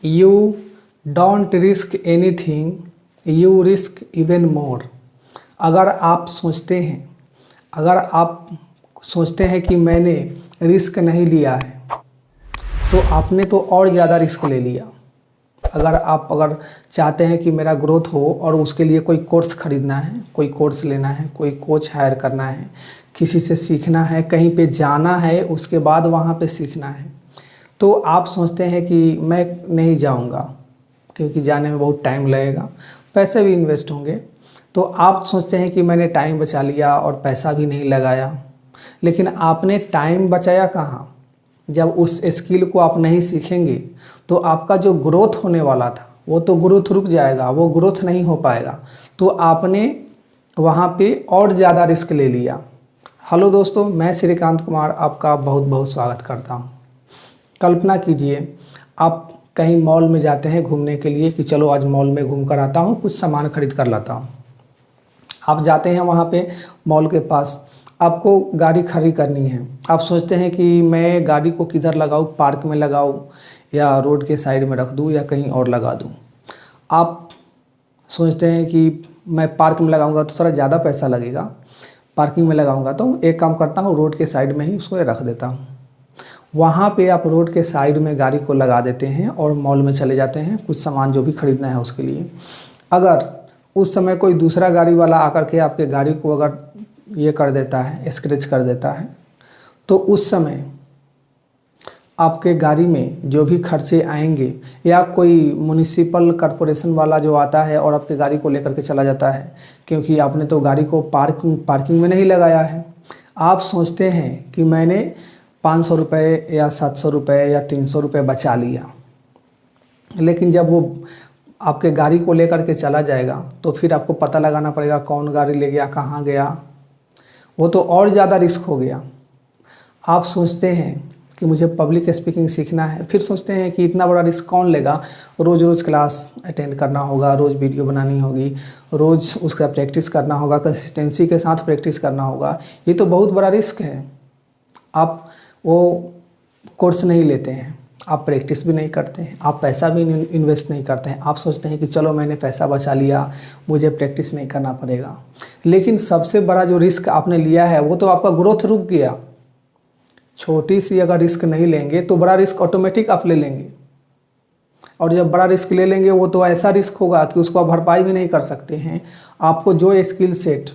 You don't risk anything, you risk even more. अगर आप सोचते हैं कि मैंने रिस्क नहीं लिया है तो आपने तो और ज़्यादा रिस्क ले लिया। अगर चाहते हैं कि मेरा ग्रोथ हो और उसके लिए कोई कोर्स ख़रीदना है, कोई कोर्स लेना है, कोई कोच हायर करना है, किसी से सीखना है, कहीं पे जाना है, उसके बाद वहाँ पे सीखना है, तो आप सोचते हैं कि मैं नहीं जाऊँगा क्योंकि जाने में बहुत टाइम लगेगा, पैसे भी इन्वेस्ट होंगे। तो आप सोचते हैं कि मैंने टाइम बचा लिया और पैसा भी नहीं लगाया। लेकिन आपने टाइम बचाया कहाँ? जब उस स्किल को आप नहीं सीखेंगे तो आपका जो ग्रोथ होने वाला था वो तो ग्रोथ रुक जाएगा, वो ग्रोथ नहीं हो पाएगा। तो आपने वहाँ पे और ज़्यादा रिस्क ले लिया। हेलो दोस्तों, मैं श्रीकांत कुमार आपका बहुत बहुत स्वागत करता हूँ। कल्पना कीजिए आप कहीं मॉल में जाते हैं घूमने के लिए कि चलो आज मॉल में घूम कर आता हूँ, कुछ सामान खरीद कर लाता हूँ। आप जाते हैं वहाँ पे मॉल के पास, आपको गाड़ी खड़ी करनी है। आप सोचते हैं कि मैं गाड़ी को किधर लगाऊँ, पार्क में लगाऊँ या रोड के साइड में रख दूँ या कहीं और लगा दूँ। आप सोचते हैं कि मैं पार्क में लगाऊंगा तो थोड़ा ज़्यादा पैसा लगेगा, पार्किंग में लगाऊंगा तो एक काम करता हूँ रोड के साइड में ही उसको रख देता हूँ। वहाँ पे आप रोड के साइड में गाड़ी को लगा देते हैं और मॉल में चले जाते हैं कुछ सामान जो भी खरीदना है उसके लिए। अगर उस समय कोई दूसरा गाड़ी वाला आकर के आपके गाड़ी को अगर ये कर देता है, स्क्रैच कर देता है, तो उस समय आपके गाड़ी में जो भी खर्चे आएंगे या कोई म्युनिसिपल कॉरपोरेशन वाला जो आता है और आपके गाड़ी को लेकर के चला जाता है, क्योंकि आपने तो गाड़ी को पार्किंग में नहीं लगाया है। आप सोचते हैं कि मैंने 500 रुपये या 700 रुपये या 300 रुपये बचा लिया, लेकिन जब वो आपके गाड़ी को लेकर के चला जाएगा तो फिर आपको पता लगाना पड़ेगा कौन गाड़ी ले गया, कहाँ गया, वो तो और ज़्यादा रिस्क हो गया। आप सोचते हैं कि मुझे पब्लिक स्पीकिंग सीखना है, फिर सोचते हैं कि इतना बड़ा रिस्क कौन लेगा, रोज़ रोज़ क्लास अटेंड करना होगा, रोज़ वीडियो बनानी होगी, रोज़ उसका प्रैक्टिस करना होगा, कंसिस्टेंसी के साथ प्रैक्टिस करना होगा, ये तो बहुत बड़ा रिस्क है। आप वो कोर्स नहीं लेते हैं, आप प्रैक्टिस भी नहीं करते हैं, आप पैसा भी इन्वेस्ट नहीं करते हैं। आप सोचते हैं कि चलो मैंने पैसा बचा लिया, मुझे प्रैक्टिस नहीं करना पड़ेगा। लेकिन सबसे बड़ा जो रिस्क आपने लिया है वो तो आपका ग्रोथ रुक गया। छोटी सी अगर रिस्क नहीं लेंगे तो बड़ा रिस्क ऑटोमेटिक आप ले लेंगे, और जब बड़ा रिस्क ले लेंगे वो तो ऐसा रिस्क होगा कि उसको आप भरपाई भी नहीं कर सकते हैं। आपको जो स्किल सेट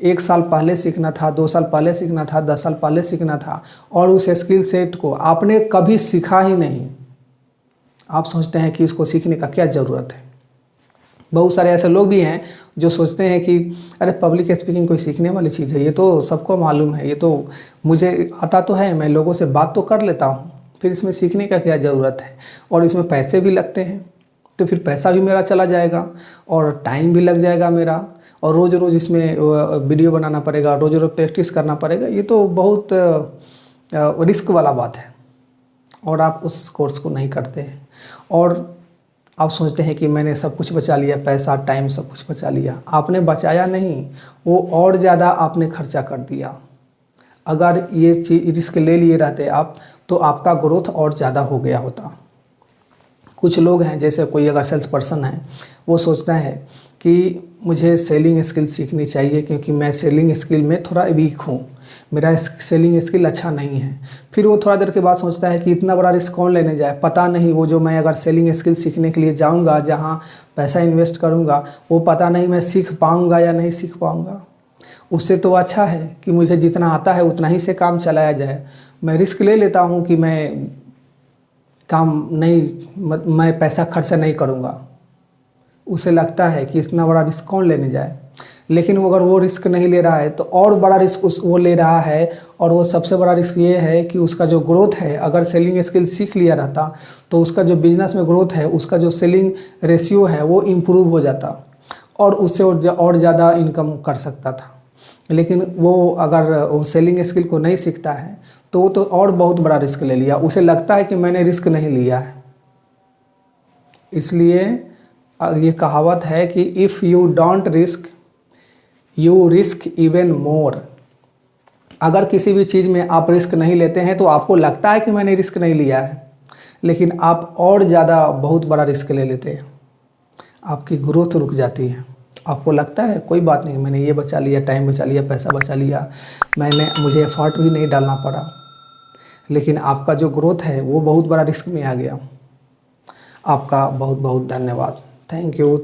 1 साल पहले सीखना था, 2 साल पहले सीखना था, 10 साल पहले सीखना था और उस स्किल सेट को आपने कभी सीखा ही नहीं, आप सोचते हैं कि इसको सीखने का क्या ज़रूरत है। बहुत सारे ऐसे लोग भी हैं जो सोचते हैं कि अरे पब्लिक स्पीकिंग कोई सीखने वाली चीज़ है, ये तो सबको मालूम है, ये तो मुझे आता तो है, मैं लोगों से बात तो कर लेता हूँ, फिर इसमें सीखने का क्या ज़रूरत है। और इसमें पैसे भी लगते हैं, तो फिर पैसा भी मेरा चला जाएगा और टाइम भी लग जाएगा मेरा, और रोज़ रोज़ इसमें वीडियो बनाना पड़ेगा, रोज़ रोज़ प्रैक्टिस करना पड़ेगा, ये तो बहुत रिस्क वाला बात है। और आप उस कोर्स को नहीं करते हैं और आप सोचते हैं कि मैंने सब कुछ बचा लिया, पैसा टाइम सब कुछ बचा लिया। आपने बचाया नहीं, वो और ज़्यादा आपने खर्चा कर दिया। अगर ये चीज़ रिस्क ले लिए रहते आप तो आपका ग्रोथ और ज़्यादा हो गया होता। कुछ लोग हैं, जैसे कोई अगर सेल्स पर्सन है, वो सोचता है कि मुझे सेलिंग स्किल सीखनी चाहिए क्योंकि मैं सेलिंग स्किल में थोड़ा वीक हूँ, मेरा सेलिंग स्किल अच्छा नहीं है। फिर वो थोड़ा देर के बाद सोचता है कि इतना बड़ा रिस्क कौन लेने जाए, पता नहीं वो जो मैं अगर सेलिंग स्किल सीखने के लिए जाऊँगा, जहाँ पैसा इन्वेस्ट करूँगा, वो पता नहीं मैं सीख पाऊँगा या नहीं सीख पाऊँगा। उससे तो अच्छा है कि मुझे जितना आता है उतना ही से काम चलाया जाए। मैं रिस्क ले लेता हूँ कि मैं पैसा खर्चा नहीं करूँगा। उसे लगता है कि इतना बड़ा रिस्क कौन लेने जाए, लेकिन वो अगर वो रिस्क नहीं ले रहा है तो और बड़ा रिस्क वो ले रहा है। और वो सबसे बड़ा रिस्क ये है कि उसका जो ग्रोथ है, अगर सेलिंग स्किल सीख लिया रहता तो उसका जो बिजनेस में ग्रोथ है, उसका जो सेलिंग रेशियो है वो इम्प्रूव हो जाता और उससे और ज़्यादा इनकम कर सकता था। लेकिन वो अगर वो सेलिंग स्किल को नहीं सीखता है तो वो तो और बहुत बड़ा रिस्क ले लिया। उसे लगता है कि मैंने रिस्क नहीं लिया है। इसलिए ये कहावत है कि if you don't risk you risk even more. अगर किसी भी चीज़ में आप रिस्क नहीं लेते हैं तो आपको लगता है कि मैंने रिस्क नहीं लिया है, लेकिन आप और ज़्यादा बहुत बड़ा रिस्क ले लेते हैं, आपकी ग्रोथ रुक जाती है। आपको लगता है कोई बात नहीं, मैंने ये बचा लिया, टाइम बचा लिया, पैसा बचा लिया, मुझे एफर्ट भी नहीं डालना पड़ा, लेकिन आपका जो ग्रोथ है वो बहुत बड़ा रिस्क में आ गया। आपका बहुत बहुत धन्यवाद। Thank you.